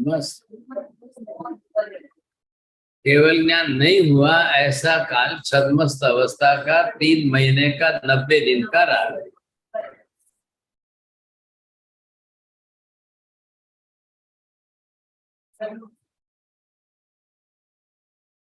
मस्त केवल ज्ञान नहीं हुआ, ऐसा काल छद्मस्त अवस्था का 3 महीने का 90 दिन का राग।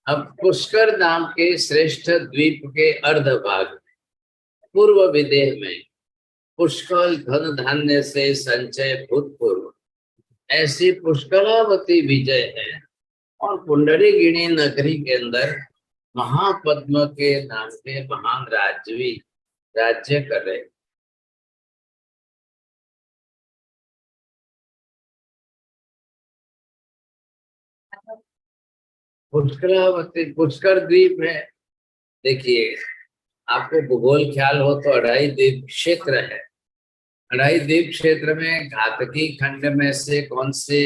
अब पुष्कर नाम के श्रेष्ठ द्वीप के अर्ध भाग पूर्व विदेह में पुष्कल धन धान्य से संचय भूतपूर्व ऐसी पुष्करावती विजय है, और पुंडरीगिनी नगरी के अंदर महापद्म के नाम के महान राजवी राज्य कर रहे। पुष्करावती पुष्कर द्वीप है। देखिए, आपको भूगोल ख्याल हो तो अढ़ाई द्वीप क्षेत्र है। अढ़ाई द्वीप क्षेत्र में घातकी खंड में से कौन से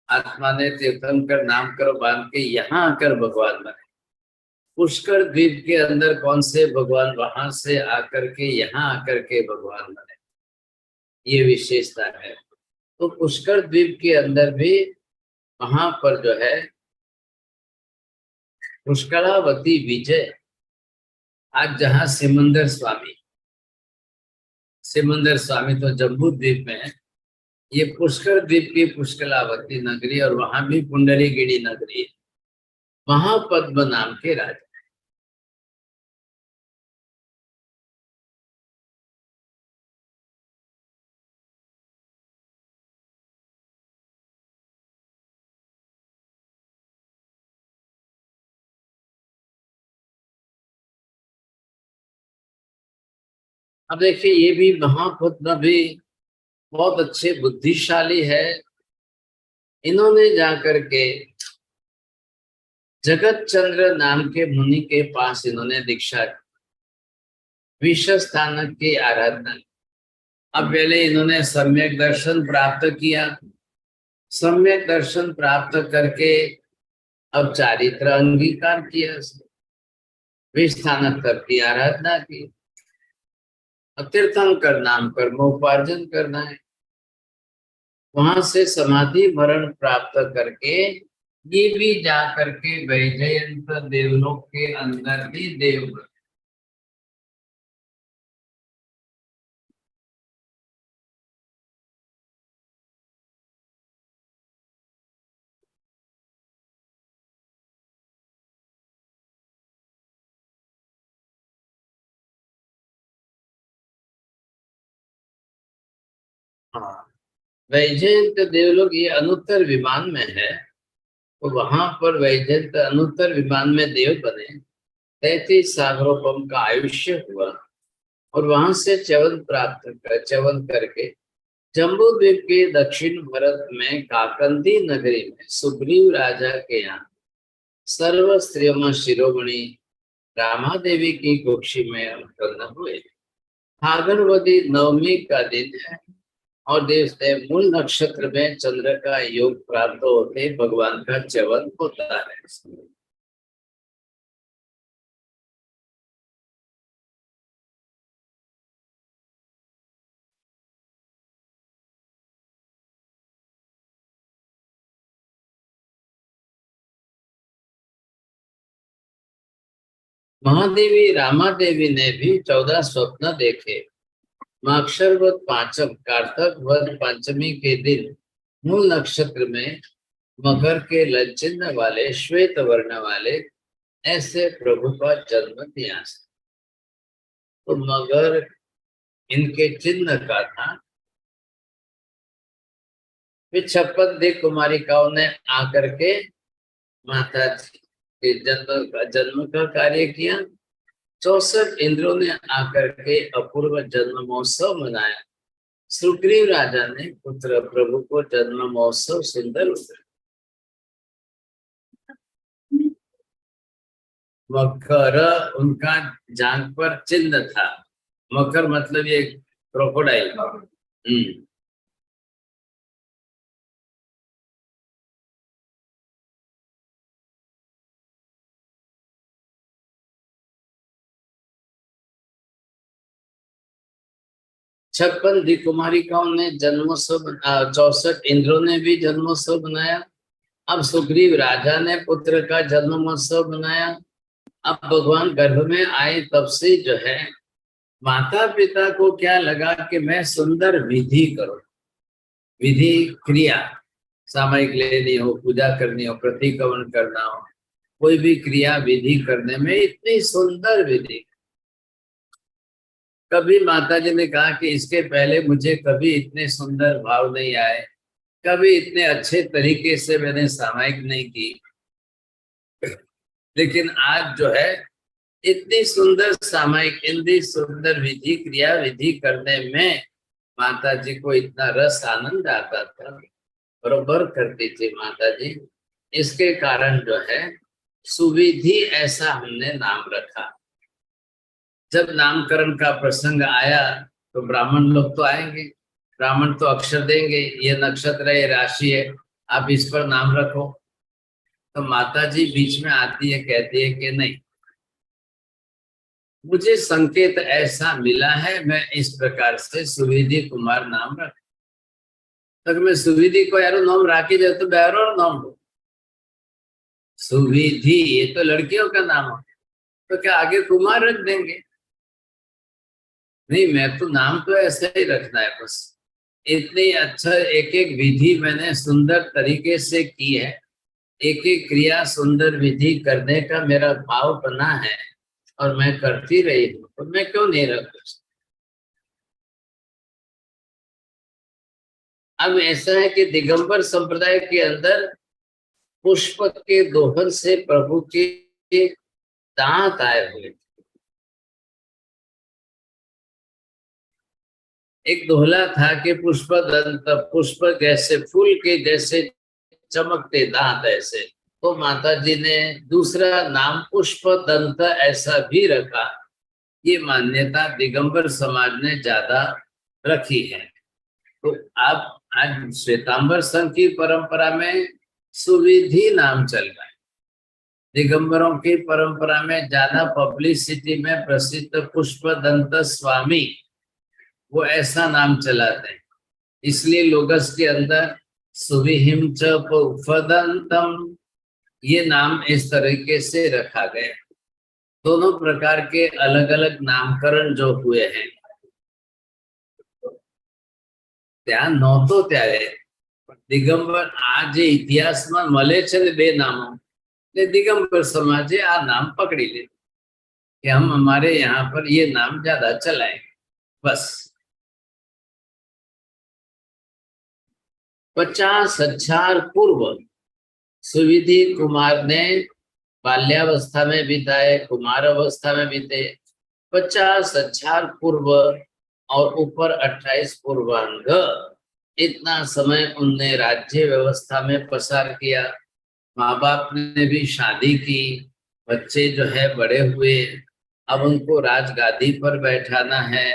आत्मा ने तीर्थंकर नाम कर बांध के यहाँ आकर भगवान बने? पुष्कर द्वीप के अंदर कौन से भगवान वहां से आकर के यहाँ आकर के भगवान बने? ये विशेषता है। तो पुष्कर द्वीप के अंदर भी वहां पर जो है पुष्करावती विजय, आज जहाँ सिमंदर स्वामी तो जम्बू द्वीप में है, ये पुष्कर द्वीप की पुष्कलावती नगरी, और वहां भी पुंडरीगिरी नगरी है। वहां पद्म नाम के राजा। अब देखिए, ये भी महापद्म भी बहुत अच्छे बुद्धिशाली है। इन्होंने जाकर के जगत चंद्र नाम के मुनि के पास इन्होंने दीक्षा की, विश्व स्थानक की आराधना। अब पहले इन्होंने सम्यक दर्शन प्राप्त किया। सम्यक दर्शन प्राप्त करके अब चारित्र अंगीकार किया, विस्थानक तक की आराधना की। अब तीर्थंकर नाम कर्मोपार्जन करना है, वहां से समाधि मरण प्राप्त करके ये भी जा करके वैजयंत देवलोक के अंदर भी देव। हाँ, वैजयंत देवलोक ये अनुत्तर विमान में है। तो वहां पर वैजयंत अनुत्तर विमान में देव बने, 33 सागरोपम का आयुष्य हुआ, और वहां से च्यवन करके जम्बू द्वीप के दक्षिण भारत में काकंदी नगरी में सुग्रीव राजा के यहाँ सर्व स्त्रियों शिरोमणि रामा देवी की कुक्षी में उत्पन्न हुए। फागुनवती नवमी का दिन है, और देश से मूल नक्षत्र में चंद्र का योग प्राप्त होते भगवान का च्यवन होता है। महादेवी रामा देवी ने भी 14 स्वप्न देखे। माक्षर वध पांचम कार्तक वध पंचमी के दिन मूल नक्षत्र में मकर के लचिन्ह वाले श्वेत वर्ण वाले ऐसे प्रभु का जन्म दिया। तो मगर इनके चिन्ह का था। फिर 56 देव कुमारिकाओं ने आकर के माता जी के जन्म का कार्य किया। 64 इंद्रों ने आकर के अपूर्व जन्म महोत्सव मनाया। सुग्रीव राजा ने पुत्र प्रभु को जन्म महोत्सव सुंदर मकर उनका जांग पर चिन्ह था। मकर मतलब ये क्रोकोडाइल। 56 दी कुमारिकाओं ने जन्मोत्सव, 64 इंद्रों ने भी जन्मोत्सव बनाया। अब सुग्रीव राजा ने पुत्र का जन्मोत्सव बनाया। अब भगवान गर्भ में आए तब से जो है माता पिता को क्या लगा कि मैं सुंदर विधि करूं, विधि क्रिया सामयिक लेनी हो, पूजा करनी हो, प्रतिक्रमण करना हो, कोई भी क्रिया विधि करने में इतनी सुंदर विधि। कभी माता जी ने कहा कि इसके पहले मुझे कभी इतने सुंदर भाव नहीं आए, कभी इतने अच्छे तरीके से मैंने सामयिक नहीं की, लेकिन आज जो है इतनी सुंदर सामयिक, इतनी सुंदर विधि क्रिया विधि करने में माता जी को इतना रस आनंद आता था, बरोबर करती थी माता जी। इसके कारण जो है सुविधि ऐसा हमने नाम रखा। जब नामकरण का प्रसंग आया तो ब्राह्मण लोग तो आएंगे, ब्राह्मण तो अक्षर देंगे, ये नक्षत्र है, ये राशि है, आप इस पर नाम रखो। तो माता जी बीच में आती है, कहती है कि नहीं, मुझे संकेत ऐसा मिला है, मैं इस प्रकार से सुविधि कुमार नाम रख। तक मैं सुविधि को यारो नाम राखी दे तो बैरो नाम हो सुविधि, ये तो लड़कियों का नाम हो, तो क्या आगे कुमार रख देंगे? नहीं, मैं तो नाम तो ऐसे ही रखना है बस। इतनी अच्छा एक एक विधि मैंने सुंदर तरीके से की है, एक एक क्रिया सुंदर विधि करने का मेरा भाव बना है और मैं करती रही हूँ, तो मैं क्यों नहीं रख सकती? अब ऐसा है कि दिगंबर संप्रदाय के अंदर पुष्प के दोहन से प्रभु के दांत आए हुए। एक दोहला था कि पुष्प दंत, पुष्प जैसे फूल के जैसे चमकते दांत ऐसे, तो माता जी ने दूसरा नाम पुष्प दंत ऐसा भी रखा। ये मान्यता दिगंबर समाज ने ज्यादा रखी है। तो आप आज श्वेतांबर संघ की परंपरा में सुविधि नाम चल रहा है। दिगंबरों की परंपरा में ज्यादा पब्लिसिटी में प्रसिद्ध पुष्प दंत स्वामी, वो ऐसा नाम चलाते हैं, इसलिए लोगस के अंदर सुविहिम च पुष्पदंतम ये नाम इस तरीके से रखा गया। दोनों प्रकार के अलग अलग नामकरण जो हुए हैं, ત્યાં નહોતો ત્યારે દિગંબર આ જે ઇતિહાસમાં મળે છે ને બે નામો, એટલે દિગંબર સમાજે આ નામ પકડી લીધું कि हम हमारे यहाँ पर ये नाम ज्यादा चलाएंगे बस। 50,000 पूर्व सुविधि कुमार ने बाल्यावस्था में बिताए, कुमार अवस्था में बीते। 50,000 पूर्व और ऊपर 28 पूर्वांग, इतना समय उनने राज्य व्यवस्था में पसार किया। माँ बाप ने भी शादी की, बच्चे जो है बड़े हुए, अब उनको राजगादी पर बैठाना है,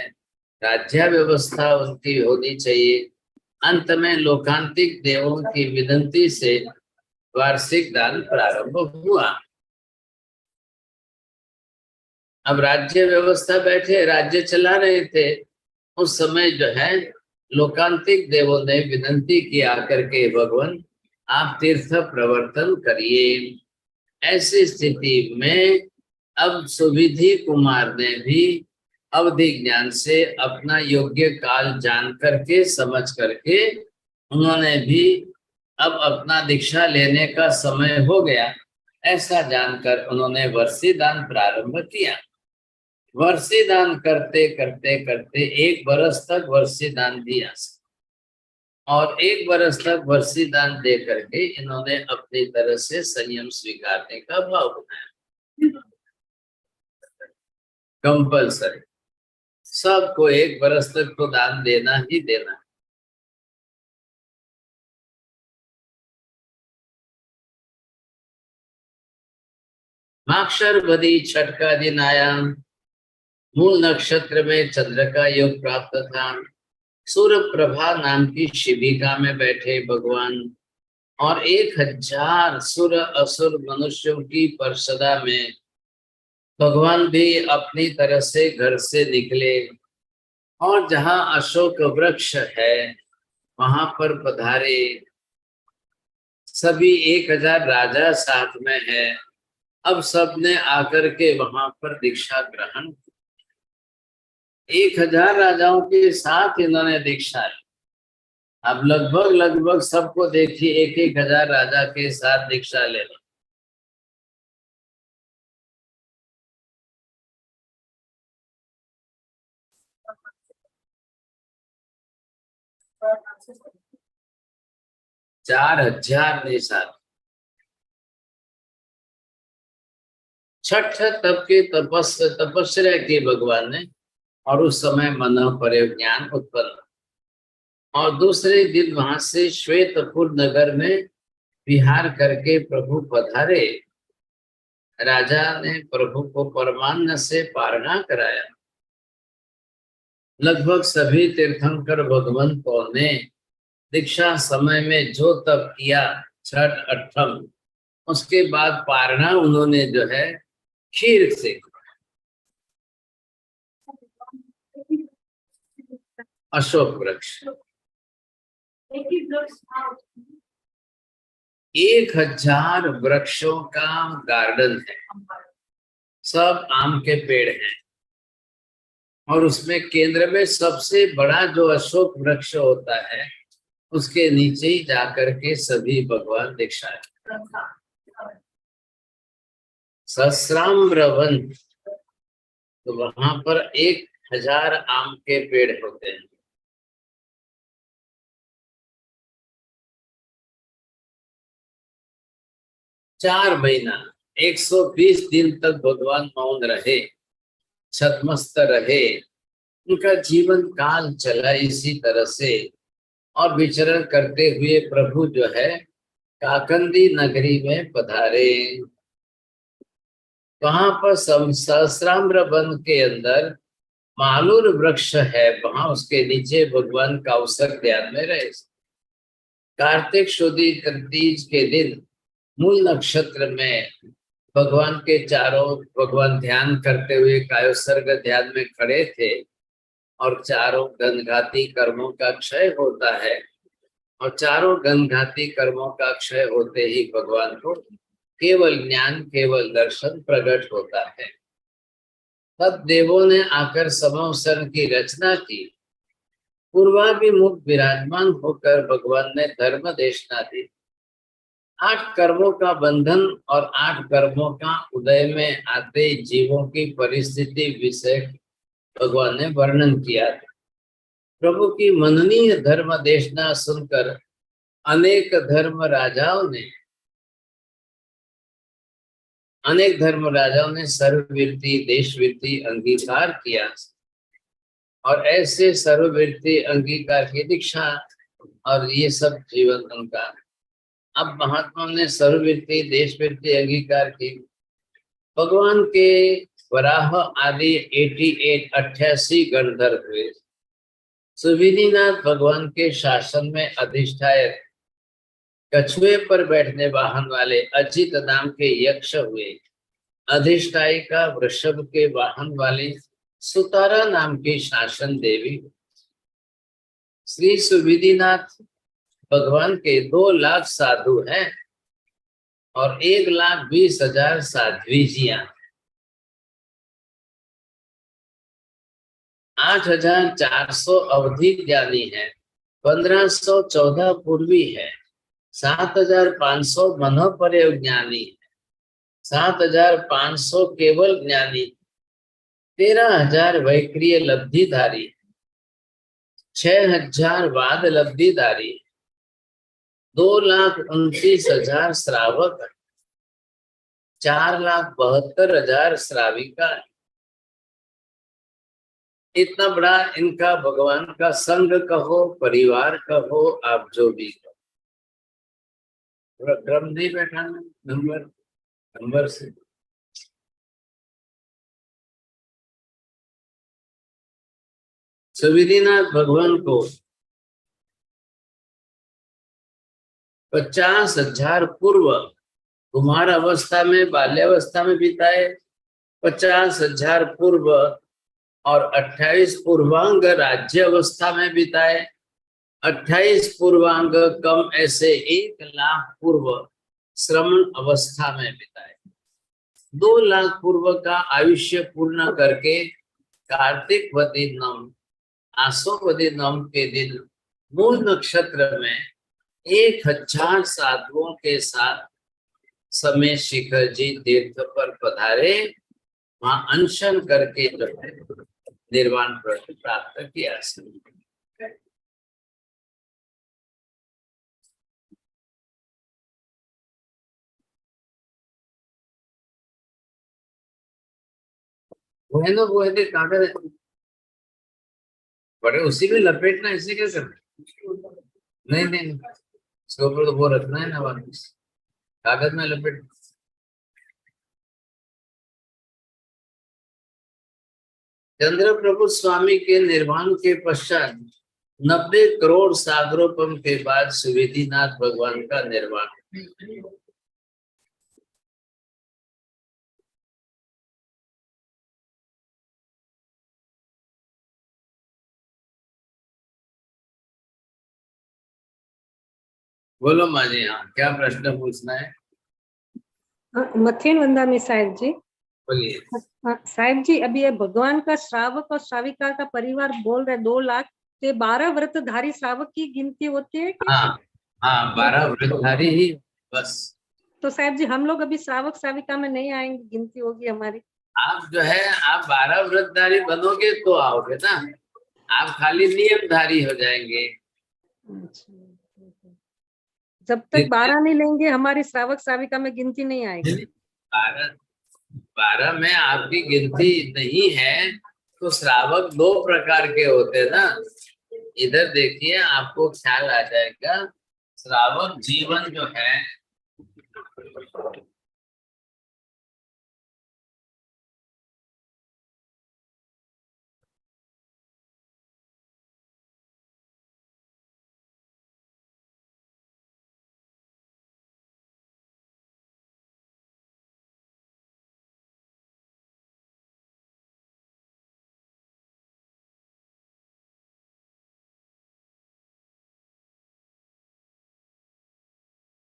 राज्य व्यवस्था उनकी होनी चाहिए। अंत में लोकांतिक देवों की विनती से वार्षिक दान प्रारंभ हुआ। अब राज्य व्यवस्था बैठे राज्य चला रहे थे, उस समय जो है लोकांतिक देवों ने विनती किया करके भगवान आप तीर्थ प्रवर्तन करिए। ऐसी स्थिति में अब सुविधि कुमार ने भी अवधि ज्ञान से अपना योग्य काल जान करके समझ करके उन्होंने भी अब अपना दीक्षा लेने का समय हो गया, ऐसा जानकर उन्होंने वर्षी दान प्रारंभ किया। वर्षी दान करते करते करते 1 बरस तक वर्षी दान दिया और 1 बरस तक वर्षी दान दे करके इन्होंने अपनी तरह से संयम स्वीकारने का भाव बनाया। कंपल्सरी सबको 1 बरस तक तो दान देना ही देना। माक्षर बदी छठ का दिन आया, मूल नक्षत्र में चंद्र का योग प्राप्त था। सूर्य प्रभा नाम की शिविका में बैठे भगवान और 1000 सुर असुर मनुष्यों की परिषदा में भगवान भी अपनी तरह से घर से निकले। और जहाँ अशोक वृक्ष है वहां पर पधारे सभी 1000 राजा साथ में है। अब सबने आकर के वहां पर दीक्षा ग्रहण, 1000 राजाओं के साथ इन्होंने दीक्षा ली। अब लगभग लगभग सबको देखिए 1000 राजा के साथ दीक्षा लेना। चार हजार ने साथ छठ तप के तपस्या की भगवान ने, और उस समय मन पर ज्ञान उत्पन्न। और दूसरे दिन वहां से श्वेतपुर नगर में विहार करके प्रभु पधारे। राजा ने प्रभु को परमान्न से पारणा कराया। लगभग सभी तीर्थंकर भगवंतों ने दीक्षा समय में जो तप किया छठ अठम, उसके बाद पारणा उन्होंने जो है खीर से, अशोक वृक्ष 1000 वृक्षों का गार्डन है, सब आम के पेड़ हैं। और उसमें केंद्र में सबसे बड़ा जो अशोक वृक्ष होता है उसके नीचे ही जाकर के सभी भगवान दीक्षा है। सहस्राम्र वन, तो वहां पर 1000 आम के पेड़ होते हैं। 4 महीना 120 दिन तक भगवान मौन रहे, छतमस्त रहे। उनका जीवन काल चला इसी तरह से। और विचरण करते हुए प्रभु जो है काकंदी नगरी में पधारे। वहां पर सहस्राम्र वन के अंदर मालूर वृक्ष है, वहां उसके नीचे भगवान काउसक ध्यान में रहे। कार्तिक शुद्धि तीज के दिन मूल नक्षत्र में भगवान के चारों, भगवान ध्यान करते हुए कायोसर्ग ध्यान में खड़े थे। और चारों गंधघाती कर्मों का क्षय होता है। और चारों गंधघाती कर्मों का क्षय होते ही भगवान को केवल ज्ञान, केवल दर्शन प्रकट होता है। तब देवों ने आकर समवसन की रचना की। पूर्वाभिमुख विराजमान होकर भगवान ने धर्म देशना दी। 8 कर्मों का बंधन और 8 कर्मों का उदय में आते जीवों की परिस्थिति विषय भगवान ने वर्णन किया। प्रभु की मननीय धर्म देशना सुनकर अनेक धर्म राजाओं ने सर्ववृत्ति देशवृत्ति अंगीकार किया। और ऐसे सर्ववृत्ति अंगीकार की दीक्षा और ये सब जीवन उनका। अब महात्माओं ने सर्ववृत्ति देशवृत्ति अंगीकार की। भगवान के वराह आदि 88 गणधर हुए। सुविधिनाथ भगवान के शासन में अधिष्ठायक कछुए पर बैठने वाहन वाले अजित नाम के यक्ष हुए। अधिष्ठायिका वृषभ के वाहन वाली सुतारा नाम की शासन देवी। श्री सुविधिनाथ भगवान के 2 लाख साधु हैं और 1,20,000 साध्वीजियां। 8,400 अवधि ज्ञानी है, 1,514 पूर्वी है, 7,500 मनोपर्य ज्ञानी है, 7,500 केवल ज्ञानी, 13,000 वैक्रिय लब्धिधारी, 6,000 वाद लब्धिधारी, 2,29,000 श्रावक, 4,72,000 श्राविका। इतना बड़ा इनका भगवान का संघ कहो, परिवार कहो, आप जो भी कहो। क्रम नहीं बैठाना, नंबर से। सुविधिनाथ भगवान को 50,000 पूर्व कुमार अवस्था में, बाल्यावस्था में बिताए। 50,000 पूर्व और 28 पूर्वांग राज्य अवस्था में बिताए। 28 पूर्वांग कम ऐसे 1 लाख पूर्व श्रमण अवस्था में बिताए। 2 लाख पूर्व का आयुष्य पूर्ण करके कार्तिकवती नम आसोवती नम के दिन मूल नक्षत्र में 1000 साधुओं के साथ समय शिखर जी तीर्थ पर पधारे। वहां अनशन करके जो है निर्वाण प्राप्त किया। वो है कागज बड़े उसी में लपेटना, इसे क्या करना? नहीं नहीं, इसके ऊपर तो वो रखना है ना, वापस कागज में लपेट। चंद्र प्रभु स्वामी के निर्वाण के पश्चात 90 करोड़ सागरोपम के बाद सुवेदीनाथ भगवान का निर्वाण। बोलो माँ जी, हाँ क्या प्रश्न पूछना है? मथेन वंदानी साहेब जी। बोलिए। साहेब जी, अभी ये भगवान का श्रावक और श्राविका का परिवार बोल रहे 2 लाख, तो 12 व्रतधारी श्रावक की गिनती होती है क्या? हाँ 12 व्रतधारी ही बस। तो साहब जी हम लोग अभी श्रावक श्राविका में नहीं आएंगे, गिनती होगी हमारी। आप जो है आप 12 व्रतधारी बनोगे तो आओगे ना, आप खाली नियमधारी हो जाएंगे। जब तक 12 नहीं लेंगे हमारी श्रावक श्राविका में गिनती नहीं आएगी। 12 में आपकी गिनती नहीं है तो श्रावक 2 प्रकार के होते हैं ना। इधर देखिए आपको ख्याल आ जाएगा। श्रावक जीवन जो है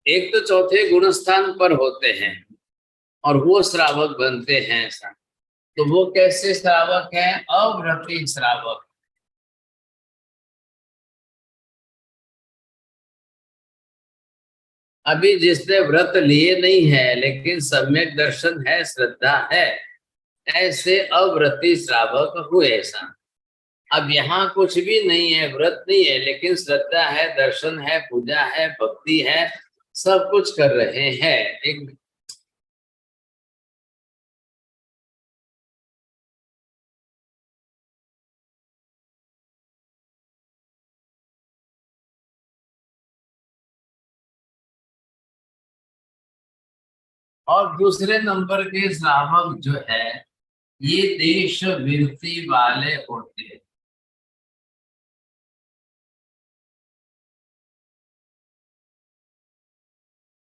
एक तो चौथे गुणस्थान पर होते हैं और वो श्रावक बनते हैं। ऐसा तो वो कैसे श्रावक है? अव्रती श्रावक। अभी जिसने व्रत लिए नहीं है लेकिन सम्यक दर्शन है, श्रद्धा है, ऐसे अव्रती श्रावक हुए। ऐसा अब यहाँ कुछ भी नहीं है, व्रत नहीं है, लेकिन श्रद्धा है, दर्शन है, पूजा है, भक्ति है, सब कुछ कर रहे हैं। एक और दूसरे नंबर के श्रावक जो है ये देश विरति वाले होते हैं।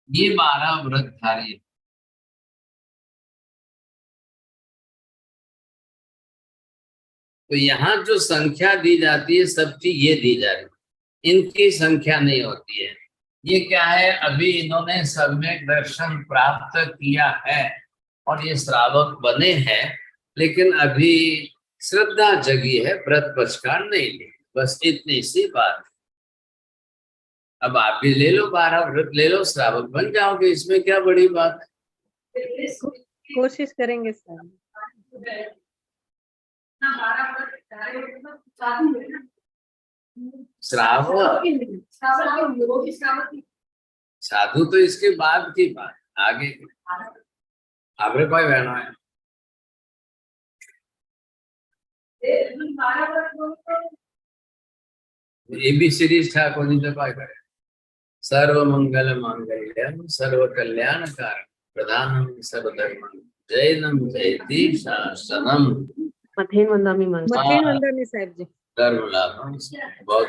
ये 12 व्रतधारी। तो यहाँ जो संख्या दी जाती है सबकी ये दी जा रही, इनकी संख्या नहीं होती है। ये क्या है? अभी इन्होंने सम्यक दर्शन प्राप्त किया है और ये श्रावक बने हैं, लेकिन अभी श्रद्धा जगी है, व्रत पचकार नहीं ली, बस इतनी सी बात। अब आप भी ले लो, 12 व्रत ले लो, श्रावक बन जाओगे, इसमें क्या बड़ी बात है। कोशिश करेंगे सर। श्रावक साधु तो इसके बाद की बात, आगे आपने कोई बहना है ये भी सीरीज था कोनी तो पाए करे। सर्व मंगल मांगल्यम सर्व कल्याण कारक प्रधानम सर्वधर्म जैनम जयति शासनम। मथेन वंदानी साहब जी। धर्म लाभम बहुत